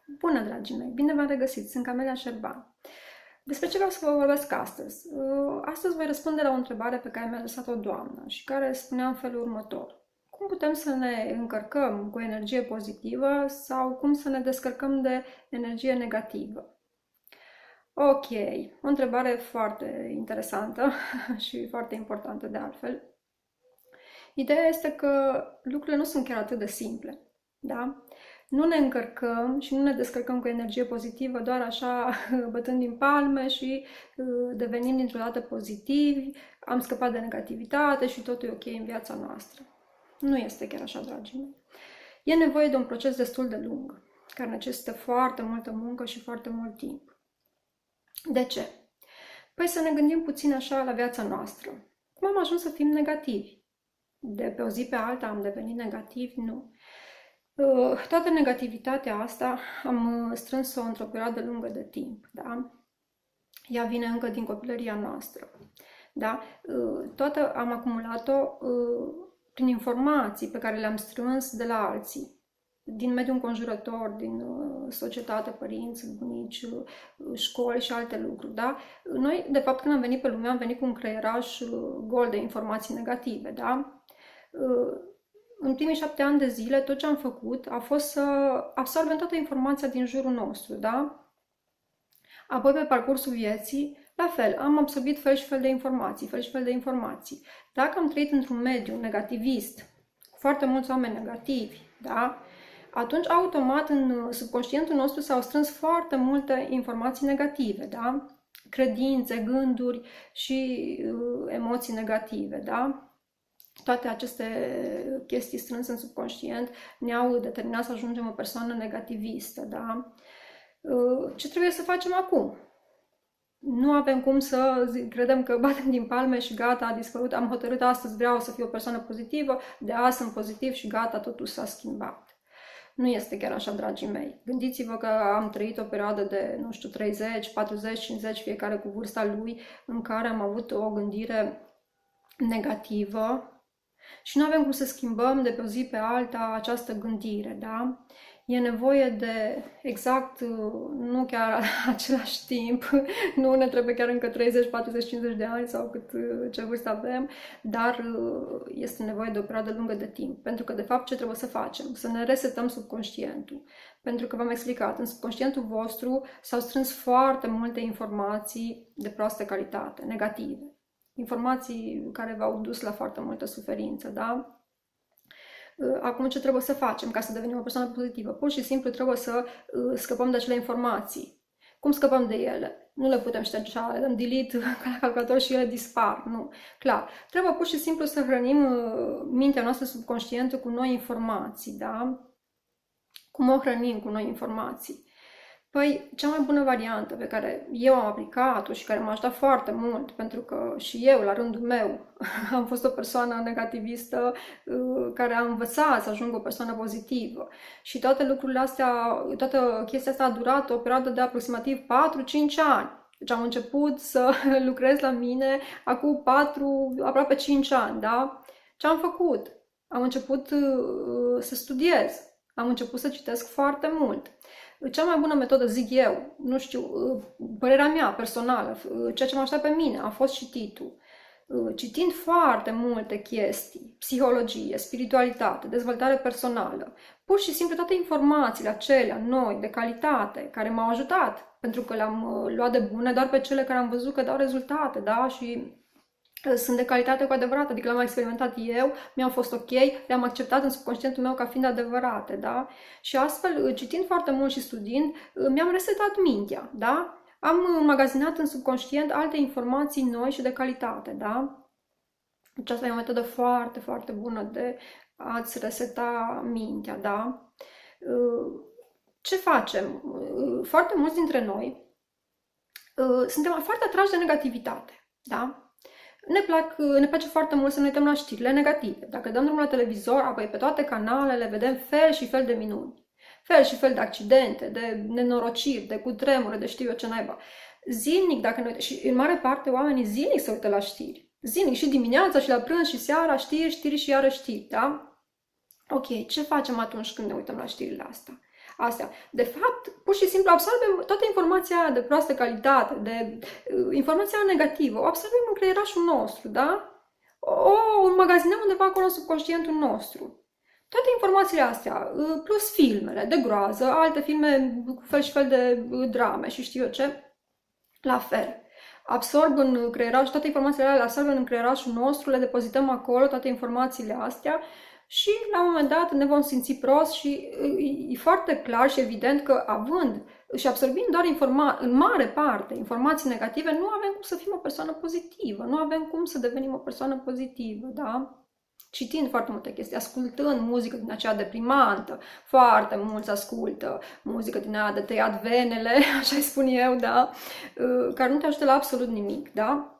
Bună, dragii mei! Bine v-am regăsit! Sunt Camelia Șerban. Despre ce vreau să vă vorbesc astăzi? Astăzi voi răspunde la o întrebare pe care mi-a lăsat o doamnă și care spunea în felul următor. Cum putem să ne încărcăm cu energie pozitivă sau cum să ne descărcăm de energie negativă? Ok, o întrebare foarte interesantă și foarte importantă de altfel. Ideea este că lucrurile nu sunt chiar atât de simple, da? Nu ne încărcăm și nu ne descărcăm cu energie pozitivă doar așa bătând din palme și devenind dintr-o dată pozitivi, am scăpat de negativitate și totul e ok în viața noastră. Nu este chiar așa, dragii mei. E nevoie de un proces destul de lung, care necesită foarte multă muncă și foarte mult timp. De ce? Păi să ne gândim puțin așa la viața noastră. Cum am ajuns să fim negativi? De pe o zi pe alta am devenit negativi? Nu. Toată negativitatea asta am strâns-o într-o perioadă lungă de timp, da? Ea vine încă din copilăria noastră, da? Toată am acumulat-o prin informații pe care le-am strâns de la alții, din mediul înconjurător, din societate, părinți, bunici, școli și alte lucruri, da? Noi, de fapt, când am venit pe lume, am venit cu un creieraș gol de informații negative, da? În primii 7 ani de zile, tot ce am făcut a fost să absorbem toată informația din jurul nostru, da? Apoi, pe parcursul vieții, la fel, am absorbit fel și fel de informații, fel și fel de informații. Dacă am trăit într-un mediu negativist, cu foarte mulți oameni negativi, da? Atunci, automat, în subconștientul nostru s-au strâns foarte multe informații negative, da? Credințe, gânduri și emoții negative, da? Toate aceste chestii strânse în subconștient ne-au determinat să ajungem o persoană negativistă, da? Ce trebuie să facem acum? Nu avem cum să credem că batem din palme și gata, a dispărut, am hotărât astăzi, vreau să fiu o persoană pozitivă, de azi sunt pozitiv și gata, totul s-a schimbat. Nu este chiar așa, dragii mei. Gândiți-vă că am trăit o perioadă de, 30, 40, 50, fiecare cu vârsta lui, în care am avut o gândire negativă, și nu avem cum să schimbăm de pe o zi pe alta această gândire, da? E nevoie de exact, nu chiar același timp, nu ne trebuie chiar încă 30, 40, 50 de ani sau cât ce vârstă avem, dar este nevoie de o perioadă lungă de timp. Pentru că, de fapt, ce trebuie să facem? Să ne resetăm subconștientul. Pentru că v-am explicat, în subconștientul vostru s-au strâns foarte multe informații de proastă calitate, negative. Informații care v-au dus la foarte multă suferință, da? Acum ce trebuie să facem ca să devenim o persoană pozitivă? Pur și simplu trebuie să scăpăm de acele informații. Cum scăpăm de ele? Nu le putem șterge așa, dăm delete ca la calculator și ele dispar. Nu. Clar. Trebuie pur și simplu să hrănim mintea noastră subconștientă cu noi informații, da? Cum o hrănim cu noi informații? Păi, cea mai bună variantă pe care eu am aplicat-o și care m-a ajutat foarte mult, pentru că și eu, la rândul meu, am fost o persoană negativistă care a învățat să ajung o persoană pozitivă. Și toate lucrurile astea, toată chestia asta a durat o perioadă de aproximativ 4-5 ani. Deci am început să lucrez la mine acum aproape 5 ani, da? Ce am făcut? Am început să studiez. Am început să citesc foarte mult. Cea mai bună metodă, zic eu, nu știu, părerea mea personală, ceea ce m-a ajutat pe mine a fost cititul. Citind foarte multe chestii, psihologie, spiritualitate, dezvoltare personală, pur și simplu toate informațiile acelea noi, de calitate, care m-au ajutat, pentru că le-am luat de bune doar pe cele care am văzut că dau rezultate, da? Și sunt de calitate cu adevărat, adică le-am experimentat eu, mi-au fost ok, le-am acceptat în subconștientul meu ca fiind adevărate, da? Și astfel, citind foarte mult și studiind, mi-am resetat mintea, da? Am înmagazinat în subconștient alte informații noi și de calitate, da? Aceasta e o metodă foarte, foarte bună de a-ți reseta mintea, da? Ce facem? Foarte mulți dintre noi suntem foarte atrași de negativitate, da? Ne place foarte mult să ne uităm la știrile negative. Dacă dăm drumul la televizor, apoi pe toate canalele vedem fel și fel de minuni. Fel și fel de accidente, de nenorociri, de cutremure, de știu eu ce naiba. Zilnic, dacă ne uităm, și în mare parte oamenii zilnic se uită la știri. Zilnic, și dimineața, și la prânz, și seara, știri, știri și iară știri, da? Ok, ce facem atunci când ne uităm la știrile astea? astea. De fapt, pur și simplu absorbem toată informația de proastă calitate, de informația negativă, o absorbem în creierașul nostru, da? O înmagazinăm undeva acolo în subconștientul nostru. Toate informațiile astea, plus filmele de groază, alte filme cu fel și fel de drame și știu eu ce, la fel. Absorb în creieraș, toate informațiile alea le absorbem în creierașul nostru, le depozităm acolo, toate informațiile astea și la un moment dat ne vom simți prost și e foarte clar și evident că având și absorbind doar în mare parte informații negative, nu avem cum să fim o persoană pozitivă, nu avem cum să devenim o persoană pozitivă, da? Citind foarte multe chestii, ascultând muzică din aceea deprimantă, foarte mulți ascultă muzică din aia de tăiat venele, așa spun eu, da? Care nu te ajută la absolut nimic, da?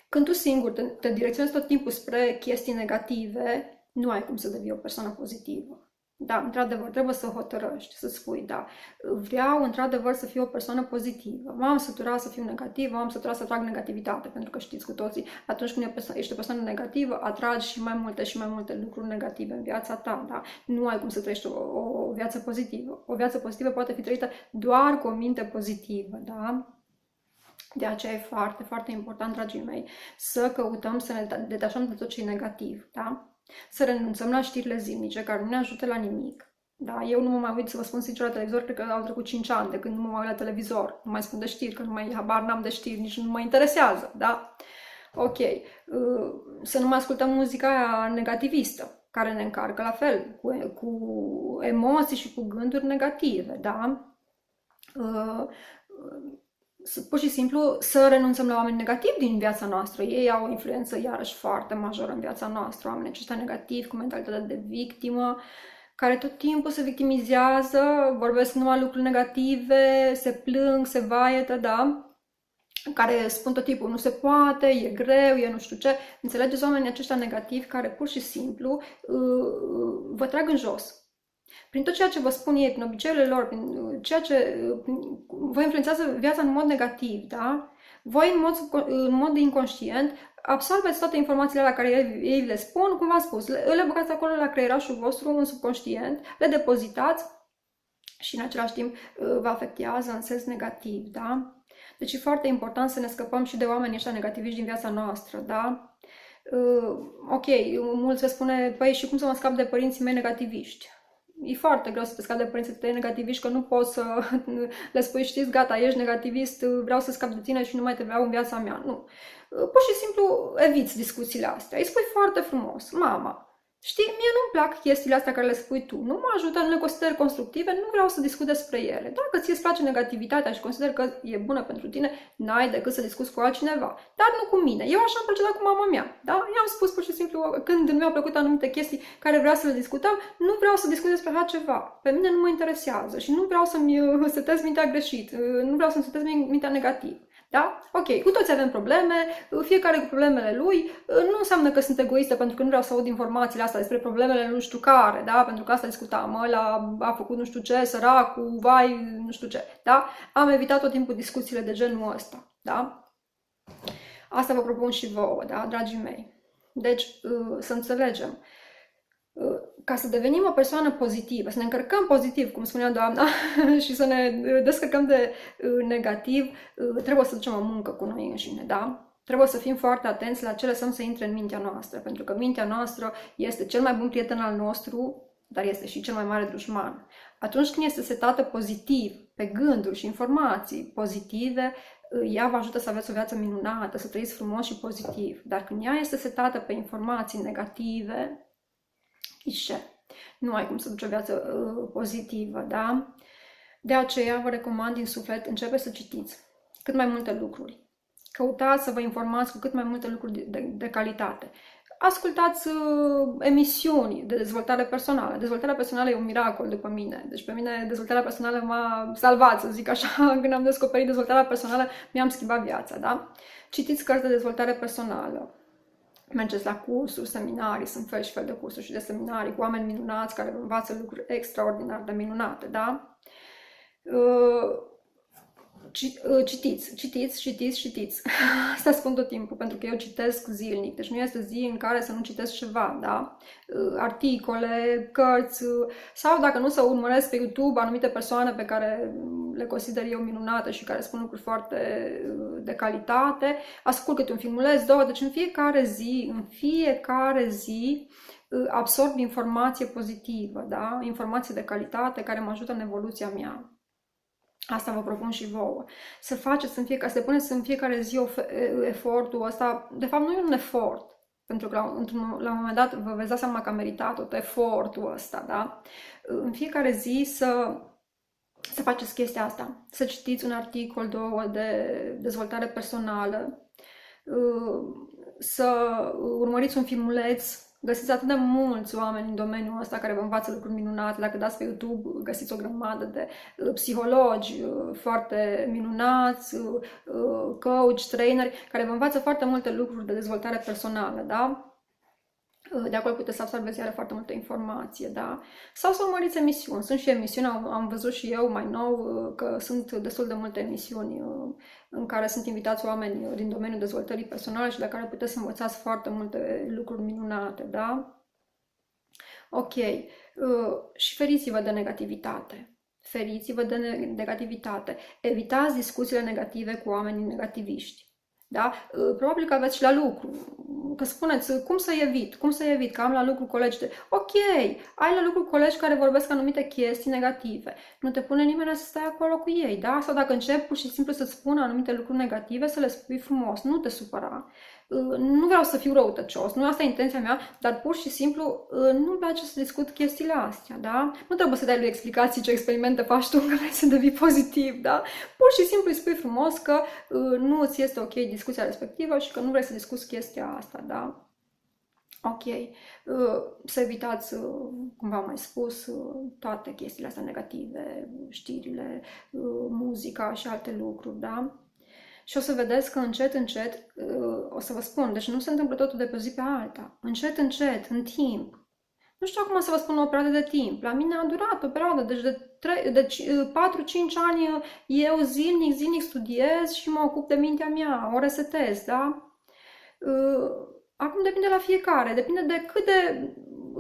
Când tu singur te direcționezi tot timpul spre chestii negative, nu ai cum să devii o persoană pozitivă. Da, într-adevăr, trebuie să hotărăști, să spui, da, vreau într-adevăr să fiu o persoană pozitivă. M-am săturat să fiu negativă, m-am săturat să atrag negativitate, pentru că știți cu toții, atunci când ești o persoană negativă, atragi și mai multe lucruri negative în viața ta, da? Nu ai cum să trăiești o viață pozitivă. O viață pozitivă poate fi trăită doar cu o minte pozitivă, da? De aceea e foarte, foarte important, dragii mei, să căutăm să ne detașăm de tot ce e negativ, da? Să renunțăm la știrile zilnice care nu ne ajută la nimic. Da? Eu nu mă mai uit, să vă spun sincer, la televizor, cred că au trecut 5 ani de când nu mă mai uit la televizor. Nu mai spun de știri, că nu mai habar n-am de știri, nici nu mă interesează. Da? Ok. Să nu mai ascultăm muzica aia negativistă, care ne încarcă la fel, cu emoții și cu gânduri negative. Da? Pur și simplu să renunțăm la oameni negativi din viața noastră. Ei au o influență iarăși foarte majoră în viața noastră. Oamenii aceștia negativi, cu mentalitatea de victimă, care tot timpul se victimizează, vorbesc numai lucruri negative, se plâng, se vaietă, da? Care spun tot timpul, nu se poate, e greu, e nu știu ce. Înțelegeți, oamenii aceștia negativi care pur și simplu vă trag în jos. Prin tot ceea ce vă spun ei, prin obiceiurile lor, prin ceea ce vă influențează viața în mod negativ, da? Voi, în mod inconștient, absorbeți toate informațiile la care ei le spun, cum v-am spus, le băgați acolo la creierașul vostru, în subconștient, le depozitați și în același timp vă afectează în sens negativ, da? Deci e foarte important să ne scăpăm și de oamenii ăștia negativiști din viața noastră, da? Ok, mulți vă spune, păi și cum să mă scap de părinții mei negativiști? E foarte greu să te scapi de părinții tăi negativiști, că nu poți să le spui, știți, gata, ești negativist, vreau să scap de tine și nu mai te vreau în viața mea. Nu. Pur și simplu eviți discuțiile astea. Îi spui foarte frumos, mama, știi, mie nu-mi plac chestiile astea care le spui tu, nu mă ajută, nu le consider constructive, nu vreau să discut despre ele. Dacă ție îți place negativitatea și consider că e bună pentru tine, n-ai decât să discuți cu altcineva, dar nu cu mine. Eu așa am procedat cu mama mea, da? I-am spus pur și simplu, când nu mi-au plăcut anumite chestii care vreau să le discutăm, nu vreau să discut despre așa ceva. Pe mine nu mă interesează și nu vreau să-mi setez mintea greșit, nu vreau să-mi setez mintea negativ. Da? Ok, cu toți avem probleme, fiecare cu problemele lui, nu înseamnă că sunt egoistă pentru că nu vreau să aud informațiile astea despre problemele nu știu care, da? Pentru că asta discutam, ăla a făcut nu știu ce, săracul, vai, nu știu ce, da? Am evitat tot timpul discuțiile de genul ăsta, da? Asta vă propun și vouă, da, dragii mei? Deci, să înțelegem, ca să devenim o persoană pozitivă, să ne încărcăm pozitiv, cum spunea doamna, și să ne descărcăm de negativ, trebuie să ducem o muncă cu noi înșine, da? Trebuie să fim foarte atenți la ce lăsăm să intre în mintea noastră, pentru că mintea noastră este cel mai bun prieten al nostru, dar este și cel mai mare dușman. Atunci când este setată pozitiv, pe gânduri și informații pozitive, ea vă ajută să aveți o viață minunată, să trăiți frumos și pozitiv. Dar când ea este setată pe informații negative, nu ai cum să duci o viață pozitivă, da? De aceea vă recomand din suflet, începeți să citiți cât mai multe lucruri. Căutați să vă informați cu cât mai multe lucruri de calitate. Ascultați emisiuni de dezvoltare personală. Dezvoltarea personală e un miracol după mine. Deci pe mine dezvoltarea personală m-a salvat, să zic așa. Când am descoperit dezvoltarea personală, mi-am schimbat viața, da? Citiți cărți de dezvoltare personală. Mergeți la cursuri, seminarii, sunt fel și fel de cursuri și de seminarii cu oameni minunați care vă învață lucruri extraordinar de minunate, da? Citiți. Asta spun tot timpul, pentru că eu citesc zilnic. Deci nu este zi în care să nu citesc ceva, da? Articole, cărți, sau dacă nu, să urmăresc pe YouTube anumite persoane pe care le consider eu minunate și care spun lucruri foarte de calitate. Ascult câte un filmuleț, două, deci în fiecare zi absorb informație pozitivă, da? Informație de calitate care mă ajută în evoluția mea. Asta vă propun și vouă. Să faceți să depuneți în fiecare zi efortul ăsta. De fapt, nu e un efort, pentru că la un moment dat vă veți da seama că a meritat tot efortul ăsta, da? În fiecare zi să faceți chestia asta. Să citiți un articol, două de dezvoltare personală, să urmăriți un filmuleț. Găsiți atât de mulți oameni în domeniul ăsta care vă învață lucruri minunate. Dacă dați pe YouTube, găsiți o grămadă de psihologi foarte minunați, coach, traineri, care vă învață foarte multe lucruri de dezvoltare personală, da? De acolo puteți să absorbeți iară foarte multă informație, da? Sau să urmăriți emisiuni. Sunt și emisiuni, am văzut și eu mai nou că sunt destul de multe emisiuni în care sunt invitați oameni din domeniul dezvoltării personale și de care puteți să învățați foarte multe lucruri minunate, da? Ok. Și feriți-vă de negativitate. Feriți-vă de negativitate. Evitați discuțiile negative cu oamenii negativiști. Da? Probabil că aveți și la lucru, că spuneți cum să evit, că am la lucru colegi de... Ok, ai la lucru colegi care vorbesc anumite chestii negative, nu te pune nimeni să stai acolo cu ei, da? Sau dacă încep pur și simplu să-ți spună anumite lucruri negative, să le spui frumos, nu te supăra. Nu vreau să fiu răutăcios, nu asta e intenția mea, dar pur și simplu nu-mi place să discut chestiile astea, da? Nu trebuie să dai lui explicații ce experimente faci tu că vrei să devii pozitiv, da? Pur și simplu îi spui frumos că nu îți este ok discuția respectivă și că nu vrei să discuți chestia asta, da? Ok, să evitați, cum v-am mai spus, toate chestiile astea negative, știrile, muzica și alte lucruri, da? Și o să vedeți că încet, o să vă spun, deci nu se întâmplă totul de pe zi pe alta. Încet, în timp. Nu știu acum să vă spun o perioadă de timp. La mine a durat o perioadă, deci 4-5 ani eu zilnic studiez și mă ocup de mintea mea, o resetez, da? Acum depinde la fiecare, depinde de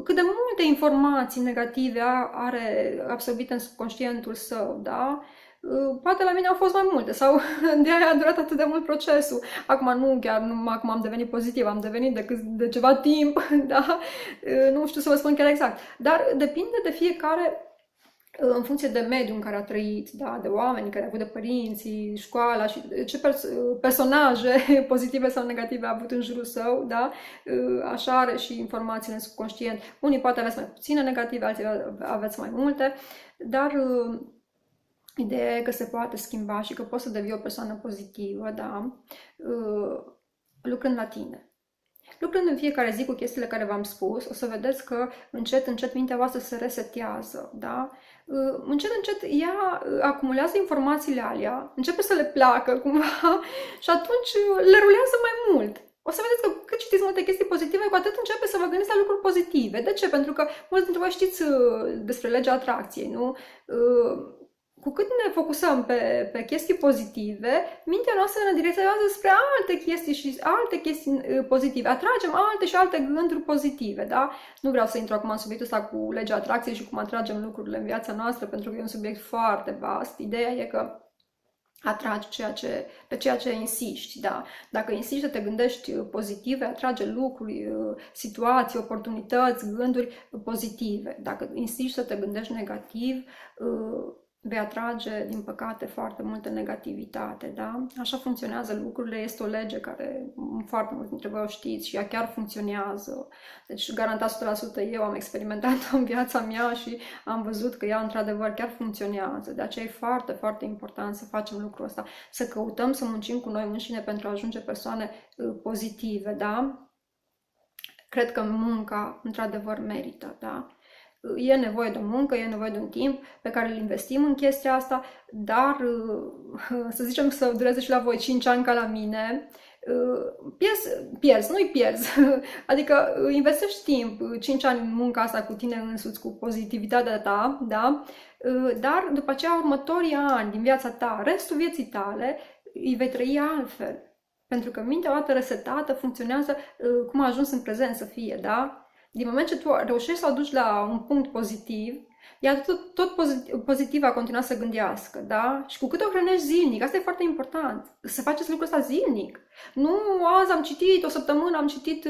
cât de multe informații negative are absorbite în subconștientul său, da? Poate la mine au fost mai multe sau de aia a durat atât de mult procesul. Acum nu, chiar nu acum am devenit pozitiv, am devenit de ceva timp, da? Nu știu să vă spun chiar exact. Dar depinde de fiecare în funcție de mediul în care a trăit, da? De oameni care au avut, de părinții, școala și ce personaje pozitive sau negative a avut în jurul său, da? Așa are și informațiile în subconștient. Unii poate aveți mai puține negative, alții aveți mai multe, dar ideea e că se poate schimba și că poți să devii o persoană pozitivă, da? Lucrând la tine. Lucrând în fiecare zi cu chestiile care v-am spus, o să vedeți că încet mintea voastră se resetează, da? Încet ea acumulează informațiile alea, începe să le placă cumva și atunci le rulează mai mult. O să vedeți că cât citiți multe chestii pozitive, cu atât începe să vă gândiți la lucruri pozitive. De ce? Pentru că mulți dintre voi știți despre legea atracției, nu? Cu cât ne focusăm pe chestii pozitive, mintea noastră ne direcționează spre alte chestii pozitive. Atragem alte și alte gânduri pozitive, da? Nu vreau să intru acum în subiectul ăsta cu legea atracției și cum atragem lucrurile în viața noastră, pentru că e un subiect foarte vast. Ideea e că atragi pe ceea ce insiști, da? Dacă insiști să te gândești pozitive, atrage lucruri, situații, oportunități, gânduri pozitive. Dacă insiști să te gândești negativ, vei atrage, din păcate, foarte multă negativitate, da? Așa funcționează lucrurile, este o lege care foarte mult dintre voi o știți și ea chiar funcționează. Deci, garantat 100% eu am experimentat-o în viața mea și am văzut că ea, într-adevăr, chiar funcționează. De aceea e foarte, foarte important să facem lucrul ăsta, să căutăm să muncim cu noi înșine pentru a ajunge persoane pozitive, da? Cred că munca, într-adevăr, merită, da? E nevoie de o muncă, e nevoie de un timp pe care îl investim în chestia asta, dar să zicem să dureze și la voi 5 ani ca la mine, pierzi, nu-i pierzi. Adică investești timp, 5 ani în munca asta cu tine însuți, cu pozitivitatea ta, da? Dar după aceea următorii ani din viața ta, restul vieții tale, îi vei trăi altfel. Pentru că mintea odată resetată funcționează cum a ajuns în prezent să fie, da? Din moment ce tu reușești să o duci la un punct pozitiv, ea tot pozitiv va continua să gândească, da? Și cu cât o hrănești zilnic, asta e foarte important, să faceți lucrul ăsta zilnic. Nu, azi am citit, o săptămână am citit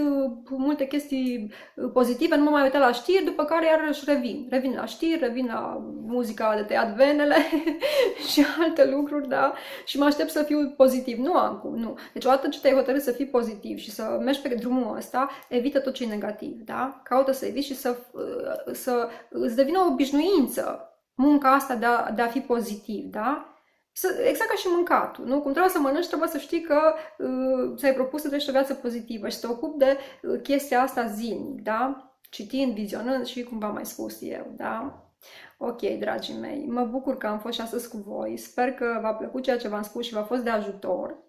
multe chestii pozitive, nu mă mai uitat la știri, după care iarăși revin. Revin la știri, revin la muzica de tăiat venele și alte lucruri, da? Și mă aștept să fiu pozitiv. Nu am cum, nu. Deci odată ce te-ai hotărât să fii pozitiv și să mergi pe drumul ăsta, evită tot ce e negativ, da? Caută să eviți și să îți devină o obișnuință munca asta de a fi pozitiv, da? Exact ca și mâncatul, nu? Cum trebuie să mănânci, trebuie să știi că ți-ai propus să trăiești o viață pozitivă și să te ocupi de chestia asta zilnic, da? Citind, vizionând și cum v-am mai spus eu, da? Ok, dragii mei, mă bucur că am fost și astăzi cu voi, sper că v-a plăcut ceea ce v-am spus și v-a fost de ajutor.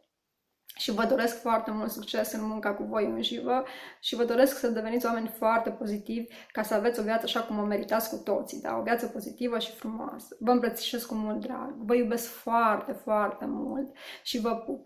Și vă doresc foarte mult succes în munca cu voi înșivă și vă doresc să deveniți oameni foarte pozitivi ca să aveți o viață așa cum o meritați cu toții, da? O viață pozitivă și frumoasă. Vă îmbrățișez cu mult drag, vă iubesc foarte, foarte mult și vă pup.